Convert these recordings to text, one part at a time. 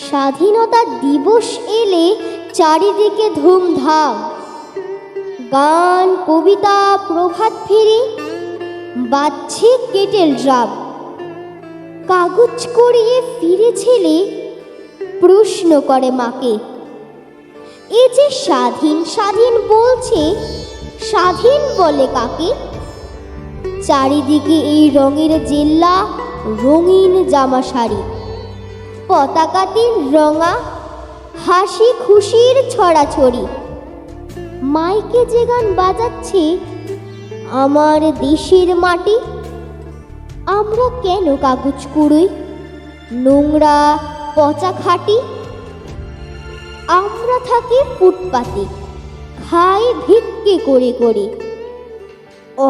স্বাধীনতা দিবস এলে চারিদিকে ধুমধাম, গান, কবিতা, প্রভাত ফেরি, বাজছে কেটেল ড্রাম। কাগজ করিয়ে ফিরে ছেলে প্রশ্ন করে মাকে, এ যে স্বাধীন স্বাধীন বলছে, স্বাধীন বলে কাকে? চারিদিকে এই রঙের জেল্লা, রঙিন জামা শাড়ি, পতাকাতে রঙা হাসি খুশির ছড়াছড়ি। মাইকে যে গান বাজাচ্ছে আমার দেশের মাটি। আমরা কেন কাগজ কুড়োই, নোংরা পচা খাটি? আমরা থাকি ফুটপাতে, খাই ভিক্ষে করে করে।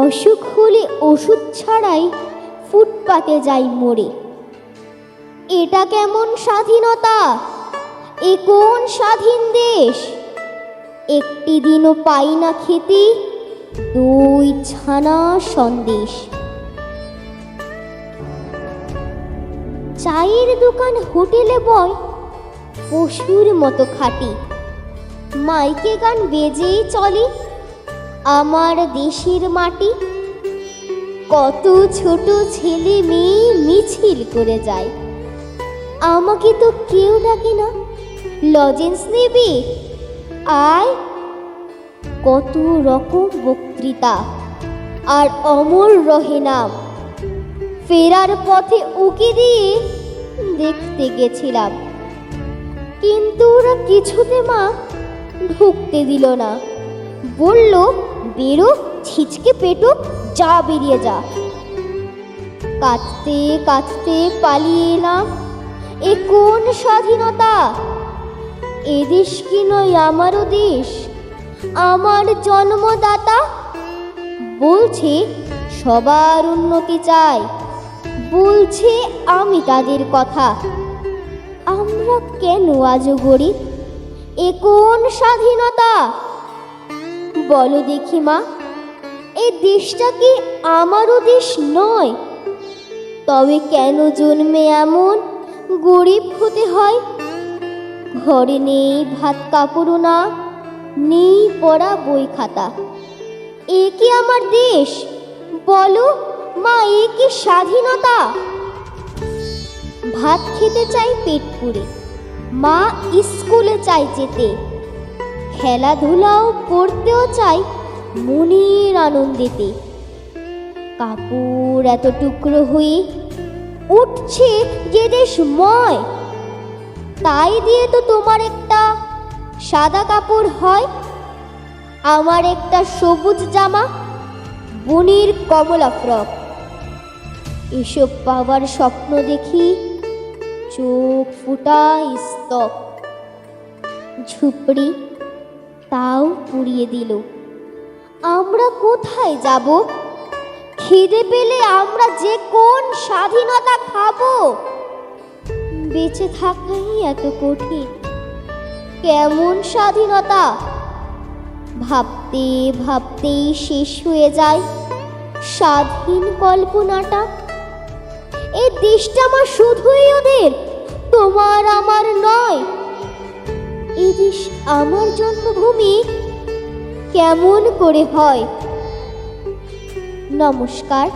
অসুখ হলে ওষুধ ছাড়াই ফুটপাতে যাই মরে। এটা কেমন স্বাধীনতা? এ কোন স্বাধীন দেশ? একটি দিনও পাই না খেতে দই ছানা সন্দেশ। চায়ের দোকান হোটেলে বয় পশুর মতো খাটি। মাইকে গান বেজেই চলে আমার দেশের মাটি। কত ছোট ছেলে মেয়ে মিছিল করে যায়, আমাকে তো কেউ ডাকে না। লজেন্স নেবে আয়। কত রকম বক্তৃতা আর অমর রহে নাম। ফেরার পথে উকি দিয়ে দেখতে গেছিলাম, কিন্তু ওরা কিছুতে মা ঢুকতে দিল না। বলল, বেরো ছিচকে পেটো, যা বেরিয়ে যা। কাঁদতে কাঁদতে পালিয়ে এলাম। এ কোন স্বাধীনতা? এ দেশ কি নয় আমারও দেশ, আমার জন্মদাতা? বলছে সবার উন্নতি চাই, বলছে আমি তাদের কথা। আমরা কেন আজও গরিব? এ কোন স্বাধীনতা? বলো দেখি মা, এই দেশটা কি আমারও দেশ নয়? তবে কেন জন্মে এমন গরিব হতে হয়? ঘরে নেই ভাত কাপড় না, নেই পড়া বই খাতা। এ কি আমার দেশ? বলো মা, এ কি স্বাধীনতা? ভাত খেতে চাই পেট পুরে, মা স্কুলে চাই যেতে। খেলাধুলাও করতেও চাই মনের আনন্দেতে। কাপড় এত টুকরো হয়ে উঠছে যে দেশ ময়, তাই দিয়ে তো তোমার একটা সাদা কাপড় হয়, আমার একটা সবুজ জামা, বুনির কমলা ফ্রক। এসব পাওয়ার স্বপ্ন দেখি চোখ ফুটা স্তব। ঝুপড়ি তাও পুড়িয়ে দিল। আমরা কোথায় যাব? খিদে পেলে আমরা যে কোন স্বাধীনতা খাবো? বেঁচে থাকাই এত কঠিন, কেমন স্বাধীনতা? ভাবতে ভাবতেই শেষ হয়ে যায় স্বাধীন কল্পনাটা। এই দেশটা আমার শুধুই ওদের, তোমার আমার নয়। এই দেশ আমার জন্মভূমি, কেমন করে হয়? নমস্কার।